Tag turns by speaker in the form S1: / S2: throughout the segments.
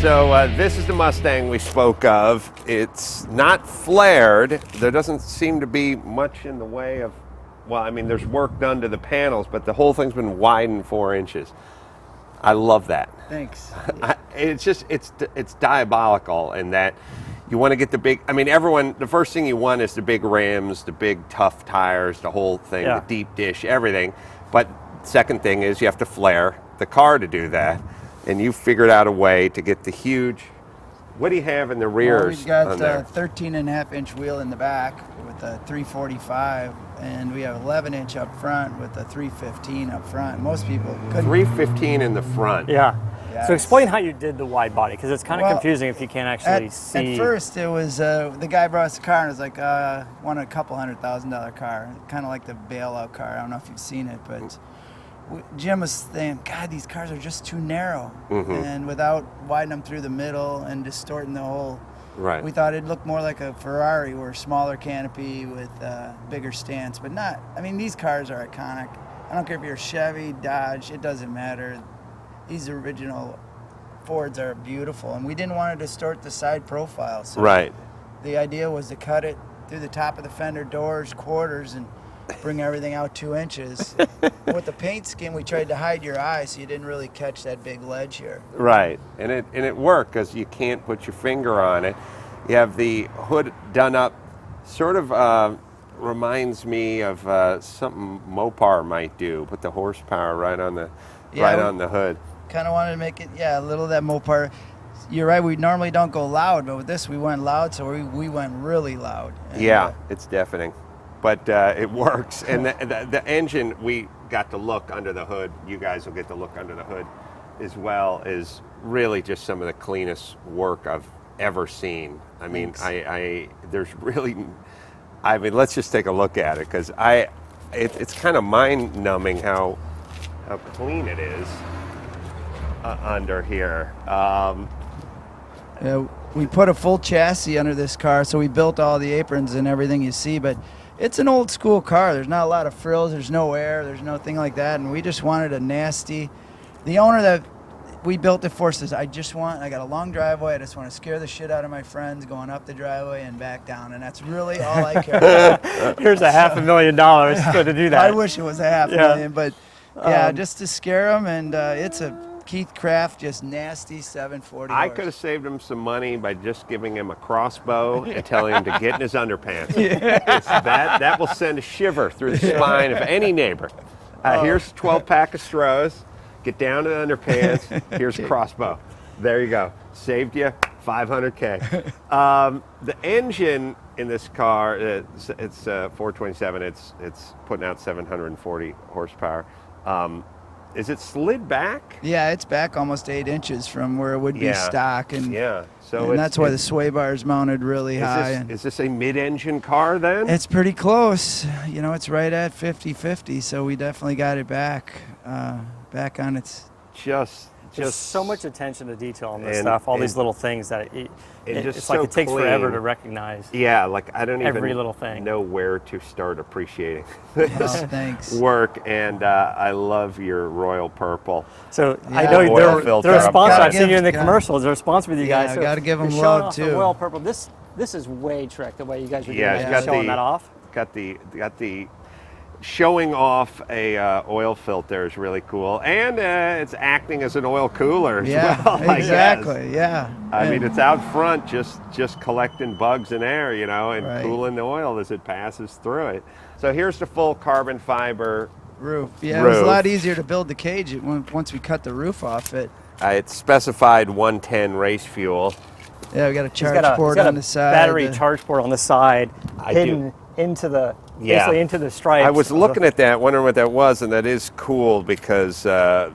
S1: So this is the Mustang we spoke of. It's not flared. There doesn't seem to be much in the way of, well, I mean, there's work done to the panels, but the whole thing's been widened 4 inches. I love that.
S2: Thanks.
S1: It's diabolical in that you want to get the big, I mean, everyone, the first thing you want is the big rims, the big tough tires, the whole thing, the deep dish, everything. But second thing is you have to flare the car to do that. And you figured out a way to get the huge, what do you have in the rears?
S2: We've got a 13.5-inch wheel in the back with a 345, and we have 11-inch up front with a 315 up front. Most people couldn't.
S1: 315 in the front.
S3: Yeah.
S2: Yeah,
S3: so explain how you did the wide body, because it's kind of confusing if you can't actually see.
S2: At first, it was the guy brought us a car and it was like, wanted a couple $100,000 car, kind of like the bailout car. I don't know if you've seen it, but Jim was saying, God, these cars are just too narrow. And without widening them through the middle and distorting the whole, we thought it'd look more like a Ferrari or a smaller canopy with bigger stance, but not. I mean, these cars are iconic. I don't care if you're Chevy, Dodge, it doesn't matter. These original Fords are beautiful, and we didn't want to distort the side profile. So the idea was to cut it through the top of the fender, doors, quarters, and bring everything out 2 inches. With the paint scheme, we tried to hide your eye so you didn't really catch that big ledge here.
S1: Right, and it worked because you can't put your finger on it. You have the hood done up, sort of reminds me of something Mopar might do. Put the horsepower right on the on the hood.
S2: Kind of wanted to make it, a little of that Mopar. You're right, we normally don't go loud, but with this we went loud, so we went really loud. And,
S1: it's deafening. But it works, and the engine, we got to look under the hood. You guys will get to look under the hood as well. Is really just some of the cleanest work I've ever seen. I mean, there's really, I mean, let's just take a look at it because it's kind of mind-numbing how clean it is under here.
S2: We put a full chassis under this car, so we built all the aprons and everything you see, but it's an old school car. There's not a lot of frills, there's no air, there's nothing like that, and we just wanted a nasty. The owner that we built it for says, I got a long driveway, I just want to scare the shit out of my friends going up the driveway and back down, and that's really all I care about.
S3: Here's $500,000 to do that.
S2: I wish it was $500,000, but just to scare them, and it's a Keith Craft, just nasty 740
S1: I could have saved him some money by just giving him a crossbow and telling him to get in his underpants. That will send a shiver through the spine of any neighbor. Here's a 12-pack of Strohs. Get down to the underpants. Here's a crossbow. There you go. Saved you $500K. The engine in this car, it's 427. It's putting out 740 horsepower. Is it slid back?
S2: Yeah, it's back almost 8 inches from where it would be stock, and
S1: so
S2: and that's why the sway bar is mounted really high.
S1: Is this a mid-engine car then?
S2: It's pretty close. You know, it's right at 50-50, so we definitely got it back on its.
S3: There's so much attention to detail on this stuff. All these little things that it's
S1: so
S3: like it takes
S1: clean.
S3: Forever to recognize.
S1: Yeah, like I don't
S3: every
S1: even
S3: little thing.
S1: know where to start appreciating this
S2: thanks.
S1: work, and I love your royal purple.
S3: So I know they're a sponsor. I've seen you in the commercials. They're a sponsor with you guys.
S2: Yeah,
S3: so
S2: I got to give them
S3: showing
S2: love
S3: off
S2: too.
S3: The royal purple. This is way trick the way you guys are doing showing that off.
S1: Got the showing off a oil filter is really cool, and it's acting as an oil cooler as well.
S2: Exactly.
S1: I mean, it's out front just collecting bugs and air, and cooling the oil as it passes through it. So here's the full carbon fiber
S2: roof. Yeah, it was a lot easier to build the cage once we cut the roof off it.
S1: It's specified 110 race fuel.
S2: Yeah, we got a charge port on the side.
S3: Battery charge port on the side, hidden into the into the stripes.
S1: I was looking at that, wondering what that was, and that is cool because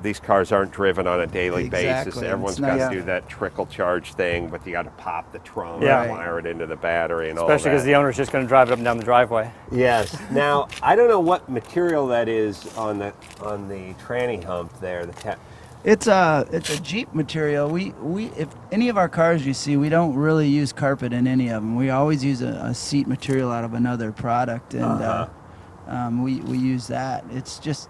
S1: these cars aren't driven on a daily basis. Everyone's got to do that trickle charge thing, but you got to pop the trunk and wire it into the battery and all that.
S3: Especially because the owner's just going to drive it up and down the driveway.
S1: Yes. Now I don't know what material that is on the tranny hump there.
S2: It's a Jeep material. We if any of our cars you see, we don't really use carpet in any of them. We always use a seat material out of another product, and we use that. It's just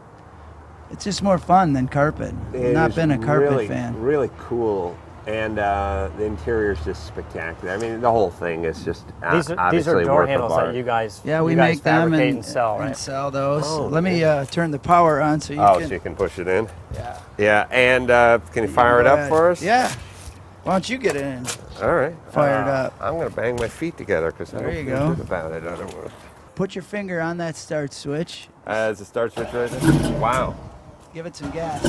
S2: more fun than carpet. Not been a carpet fan.
S1: Really cool And the interior is just spectacular. I mean, the whole thing is just
S3: These are
S1: obviously
S3: door
S1: work of
S3: handles
S1: art.
S3: that you guys
S2: we
S3: you guys
S2: make them
S3: fabricate and sell, right?
S2: and sell those.
S1: Oh,
S2: Let me turn the power on so you
S1: Oh,
S2: can.
S1: so you can push it in?
S2: Yeah.
S1: Yeah, and can you fire it
S2: Go
S1: up
S2: ahead.
S1: for us?
S2: Yeah. Why don't you get it in?
S1: All right.
S2: Fired up.
S1: I'm going to bang my feet together because I
S2: There
S1: don't
S2: you
S1: feel
S2: go.
S1: good about it. I don't want
S2: Put your finger on that start switch.
S1: As it starts switch right there. Wow.
S2: Give it some gas.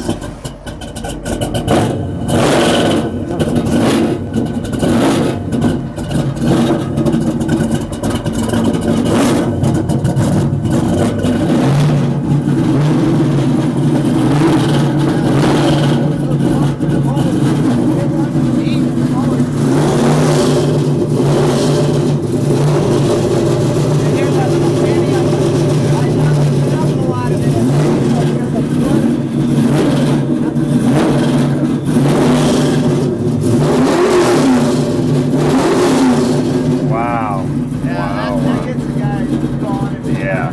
S1: Wow.
S2: That gets the guy going.
S1: Yeah.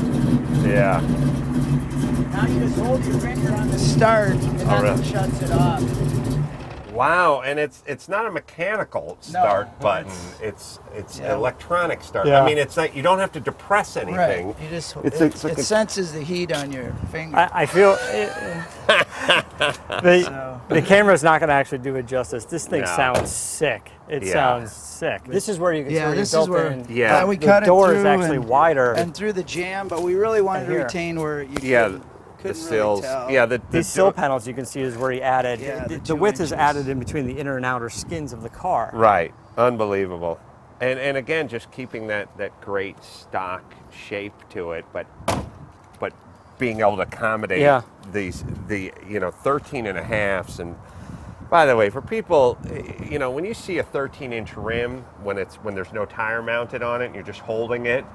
S1: Yeah.
S2: Now you just hold your finger on the start, and that's
S1: really?
S2: what shuts it off.
S1: Wow, and it's not a mechanical start button. It's
S2: Yeah.
S1: electronic start.
S3: Yeah.
S1: I mean, it's not, you don't have to depress anything.
S2: Right. You just
S1: It's like
S2: it
S1: a-
S2: senses the heat on your finger.
S3: I feel
S2: So-
S3: the camera's not going to actually do it justice. This thing
S1: No.
S3: sounds sick. It
S1: Yeah.
S3: sounds sick. This is where you can see
S2: Yeah,
S3: where you
S2: this
S3: built
S2: is where
S3: in.
S1: Yeah.
S2: we
S3: The
S2: cut it
S3: door
S2: through
S3: is actually
S2: and,
S3: wider.
S2: and through the jam, but we really wanted
S3: And
S2: to
S3: here.
S2: retain where you
S1: Yeah,
S2: couldn't
S1: the
S2: really
S1: sills.
S2: tell.
S1: Yeah, the
S3: These sill panels you can see is where he added.
S2: Yeah, the
S3: the
S2: 2
S3: width is
S2: inches.
S3: added in between the inner and outer skins of the car.
S1: Right, unbelievable, and again, just keeping that great stock shape to it, but being able to accommodate
S3: Yeah.
S1: the 13 and a halves. And by the way, for people, when you see a 13-inch rim when there's no tire mounted on it and you're just holding it,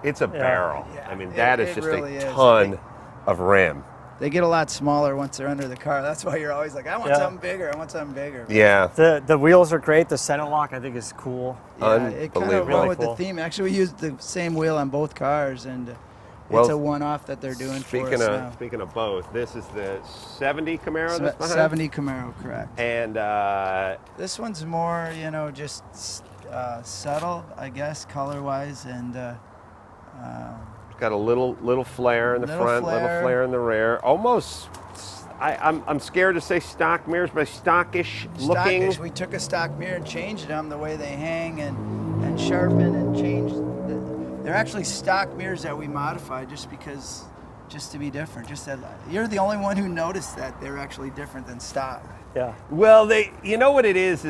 S1: it's a barrel.
S2: Yeah,
S1: I mean,
S2: it-
S1: that is
S2: it
S1: just
S2: really
S1: a
S2: is.
S1: ton of rim.
S2: They get a lot smaller once they're under the car. That's why you're always like, I want
S3: Yeah.
S2: something bigger. I want something bigger.
S1: Yeah.
S3: The wheels are great. The center lock I think is cool.
S2: Yeah, it kind of
S1: Unbelievable.
S2: went with
S3: Really cool.
S2: the theme. Actually, we used the same wheel on both cars, and
S1: Well,
S2: it's a one-off that they're doing for us now.
S1: Speaking of both, this is the 70 Camaro that's behind.
S2: 70 Camaro, correct.
S1: And
S2: This one's more, just subtle, I guess, color-wise, and
S1: got a little flare in the
S2: Little
S1: front, little
S2: flare.
S1: flare in the rear. Almost, I'm scared to say stock mirrors, but stockish looking.
S2: stockish. We took a stock mirror and changed them the way they hang and sharpen and changed. They're actually stock mirrors that we modified just to be different. Just that you're the only one who noticed that they're actually different than stock.
S3: Yeah.
S1: Well, you know what it is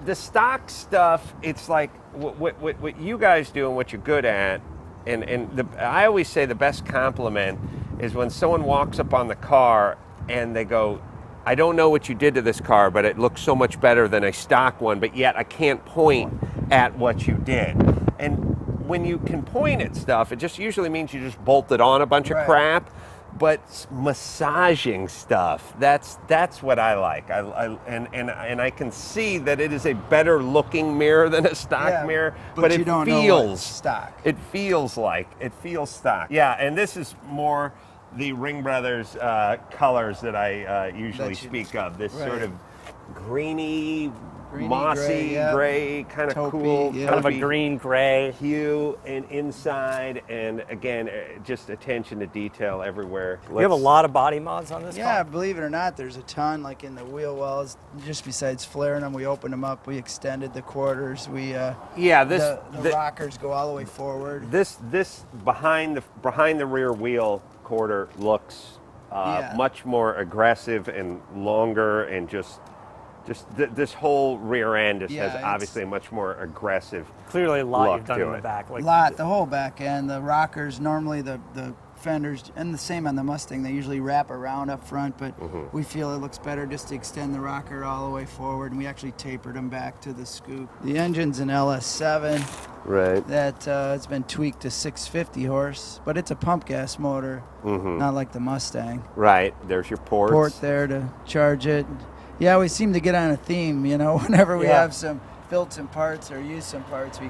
S1: the stock stuff. It's like what you guys do and what you're good at, and I always say the best compliment is when someone walks up on the car and they go, I don't know what you did to this car, but it looks so much better than a stock one, but yet I can't point at what you did. And when you can point at stuff, it just usually means you just bolted on a bunch of
S2: Right.
S1: crap. But massaging stuff, that's what I like. And I can see that it is a better looking mirror than a stock
S2: Yeah,
S1: mirror,
S2: but
S1: but
S2: you
S1: it
S2: don't know
S1: feels
S2: what's stock.
S1: It feels stock. Yeah, and this is more the Ring Brothers colors that I usually
S2: That you-
S1: speak of. This
S2: right.
S1: sort of greeny,
S2: Greeny
S1: mossy,
S2: gray, yeah.
S1: gray, kind of
S2: Taupey,
S1: cool,
S2: yeah.
S3: Kind of a
S1: taupey
S3: green gray.
S1: hue and inside, and again, just attention to detail everywhere.
S3: You have a lot of body mods on this
S2: Yeah,
S3: car?
S2: believe it or not, there's a ton, like in the wheel wells. Just besides flaring them, we opened them up. We extended the quarters. We the rockers go all the way forward.
S1: This behind the rear wheel quarter looks much more aggressive and longer, and just this whole rear end has
S2: Yeah,
S1: obviously a much more aggressive.
S3: Clearly a lot
S1: look
S3: you've done
S1: to
S3: in the
S1: it.
S3: back. Like
S2: The whole back end, the rockers, normally the fenders, and the same on the Mustang, they usually wrap around up front, but we feel it looks better just to extend the rocker all the way forward, and we actually tapered them back to the scoop. The engine's an LS7
S1: Right.
S2: that it's been tweaked to 650 horse, but it's a pump gas motor, not like the Mustang.
S1: Right. There's your ports.
S2: Port there to charge it. Yeah, we seem to get on a theme, whenever we have built some parts or use some parts, we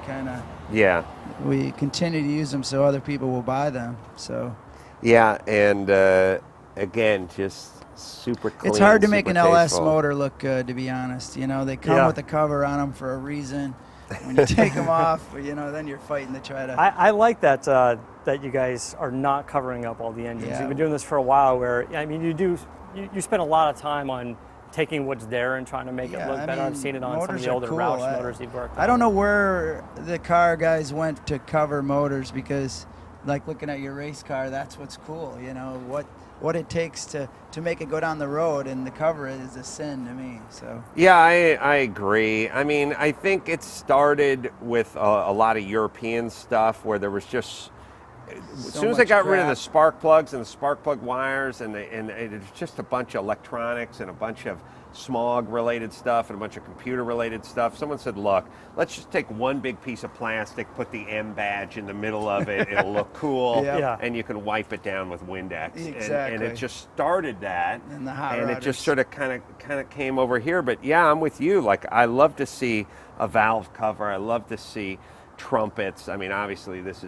S2: continue to use them so other people will buy them. So
S1: Yeah, and again, just super clean.
S2: It's hard to make an
S1: super
S2: LS
S1: tasteful.
S2: motor look good, to be honest. You know, they come
S3: Yeah.
S2: with a cover on them for a reason. When you take them off, you know, then you're fighting to try to.
S3: I like that that you guys are not covering up all the engines.
S2: Yeah.
S3: You've been doing this for a while. Where I mean, you spend a lot of time on taking what's there and trying to make it
S2: Yeah,
S3: look
S2: I
S3: better. I've
S2: mean,
S3: seen it on some of
S2: motors
S3: the
S2: are
S3: older
S2: cool.
S3: Roush motors you've worked on.
S2: I don't know where the car guys went to cover motors, because, like, looking at your race car, that's what's cool. You know what it takes to make it go down the road, and the cover it is a sin to me. So
S1: Yeah, I agree. I mean, I think it started with a lot of European stuff where there was just, as soon as they
S2: much
S1: got rid of
S2: crap.
S1: the spark plugs and the spark plug wires, and it's just a bunch of electronics and a bunch of smog-related stuff and a bunch of computer-related stuff. Someone said, look, let's just take one big piece of plastic, put the M badge in the middle of it, it'll look cool,
S2: Yep.
S3: Yeah.
S1: and you can wipe it down with Windex. And
S2: Exactly.
S1: it just started that,
S2: And the hot
S1: and it just
S2: rodders.
S1: sort of kind of came over here. But yeah, I'm with you. Like, I love to see a valve cover. I love to see trumpets. I mean, obviously this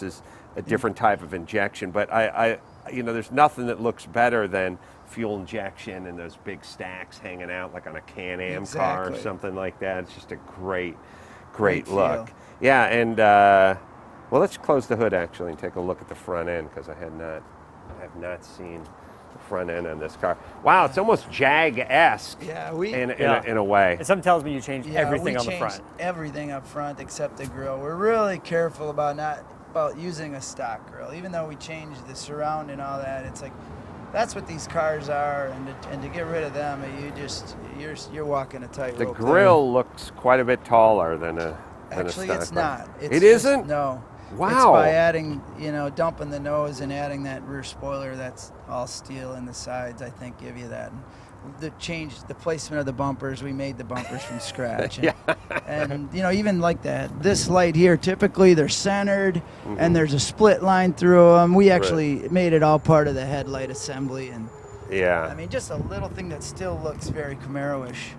S1: is a different type of injection, but I you know, there's nothing that looks better than fuel injection and those big stacks hanging out like on a Can-Am car or
S2: Exactly.
S1: something like that. It's just a great
S2: Great
S1: look.
S2: feel.
S1: Yeah, and well, let's close the hood actually and take a look at the front end, because I have not seen the front end on this car. Wow, it's almost Jag-esque
S2: yeah,
S1: in a way.
S3: And something tells me you changed
S2: Yeah,
S3: everything
S2: we
S3: on the
S2: changed
S3: front.
S2: everything up front except the grill. We're really careful about using a stock grill, even though we changed the surround and all that. It's like, that's what these cars are, and to get rid of them, you're walking a tightrope.
S1: The
S2: there.
S1: grill looks quite a bit taller than a
S2: Actually,
S1: stock
S2: it's
S1: car.
S2: not. It's
S1: It
S2: just-
S1: isn't?
S2: No. It's
S1: Wow.
S2: by adding, dumping the nose and adding that rear spoiler that's all steel in the sides, I think, give you that. And the placement of the bumpers, we made the bumpers from scratch. And, even like that, this light here, typically they're centered and there's a split line through them. We actually made it all part of the headlight assembly. And
S1: Yeah.
S2: I mean, just a little thing that still looks very Camaro-ish.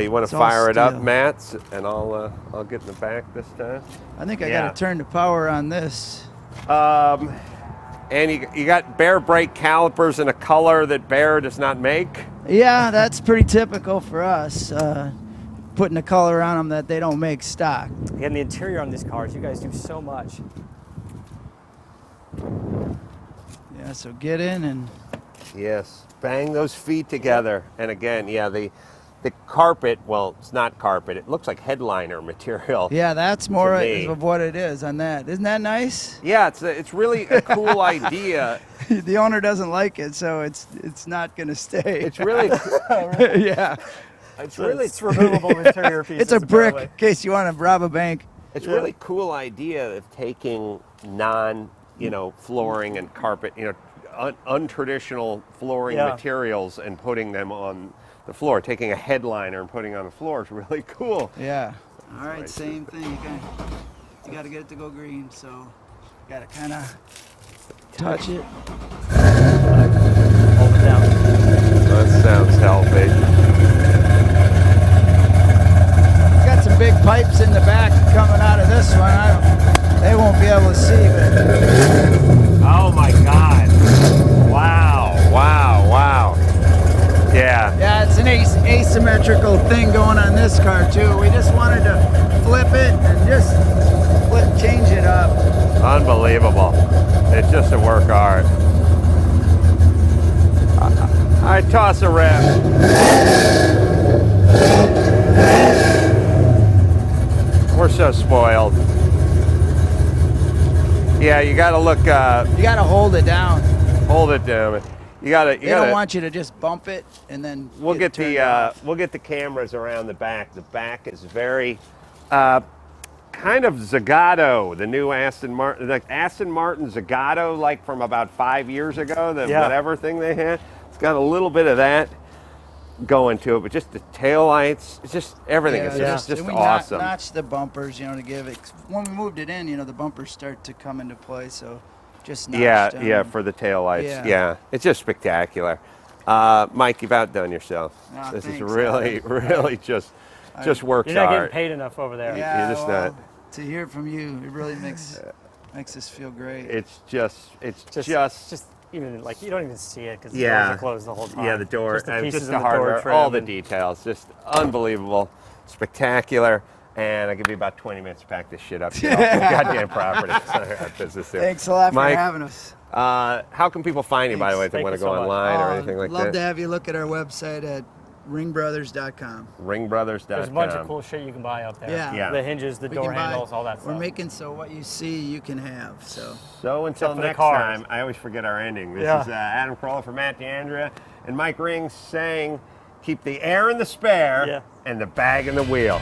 S1: You want
S2: It's
S1: to
S2: all
S1: fire it up,
S2: steel.
S1: Matt, and I'll get in the back this time.
S2: I think I
S1: Yeah.
S2: got to turn the power on this.
S1: And you got Bear brake calipers in a color that Bear does not make.
S2: Yeah, that's pretty typical for us, putting a color on them that they don't make stock.
S3: Yeah, and the interior on these cars, you guys do so much.
S2: Yeah, so get in and
S1: Yes. Bang those feet together. And again, yeah, the carpet, well, it's not carpet. It looks like headliner material.
S2: yeah, that's more
S1: me.
S2: of what it is on that. Isn't that nice?
S1: Yeah, it's really a cool idea.
S2: The owner doesn't like it, so it's not going to stay.
S1: It's really
S2: yeah,
S1: it's really
S3: It's removable interior pieces.
S2: it's a brick
S3: apparently.
S2: in case you want to rob a bank.
S1: It's really cool idea of taking flooring and carpet, untraditional flooring
S3: Yeah.
S1: materials and putting them on the floor. Taking a headliner and putting it on the floor is really cool.
S2: Yeah. All right,
S1: nice.
S2: same thing. You got to get it to go green, so got to kind of touch it.
S3: Hold it down.
S1: That sounds healthy.
S2: Got some big pipes in the back coming out of this one. They won't be able to see, but
S1: Oh my God! Wow! Yeah.
S2: it's an asymmetrical thing going on this car too. We just wanted to flip it and just change it up.
S1: Unbelievable. It's just a work of art. I toss a rip. We're so spoiled. Yeah, you got to look.
S2: You got to hold it down.
S1: Hold it down. You got to.
S2: They don't want you to just bump it and then.
S1: We'll get
S2: turned off.
S1: we'll get the cameras around the back. The back is very kind of Zagato, the new Aston Martin, like Aston Martin Zagato, like from about 5 years ago, the
S3: Yeah.
S1: whatever thing they had. It's got a little bit of that going to it, but just the tail lights, it's just everything is just
S2: And we
S1: awesome.
S2: notched the bumpers, to give it. When we moved it in, the bumpers start to come into play, so just notched them.
S1: Yeah, for the tail lights.
S2: Yeah.
S1: Yeah, it's just spectacular. Mike, you've outdone yourself.
S2: Oh,
S1: This is
S2: thanks,
S1: really just works
S3: You're not getting
S1: hard.
S3: paid enough over there.
S2: Yeah,
S1: You're just
S2: well,
S1: not.
S2: to hear from you, it really makes us feel great.
S1: It's just
S3: Just even like you don't even see it because the
S1: Yeah.
S3: doors are closed the whole time.
S1: Yeah, the door,
S3: just the pieces
S1: just
S3: in
S1: the
S3: door
S1: hardware,
S3: trim
S1: all the
S3: and-
S1: details, just unbelievable, spectacular. And I'll give you about 20 minutes to pack this shit up. Get off the goddamn property. It's not our business here.
S2: Thanks a lot for
S1: Mike,
S2: having us.
S1: how can people find you, by the way, if they
S3: Thank
S1: want to
S3: you
S1: go
S3: so much.
S1: online or anything like
S2: Love
S1: that?
S2: to have you look at our website at ringbrothers.com.
S1: Ringbrothers.com.
S3: There's a bunch of cool shit you can buy out there.
S2: Yeah.
S1: Yeah.
S3: The hinges, the
S2: We
S3: door
S2: can buy-
S3: handles, all that stuff.
S2: We're making so what you see, you can have.
S1: So until
S3: Except for the
S1: next
S3: cars.
S1: time, I always forget our ending. This
S3: Yeah.
S1: is Adam Carolla for Matt DeAndrea and Mike Rings saying, keep the air in the spare
S3: Yeah.
S1: and the bag in the wheel.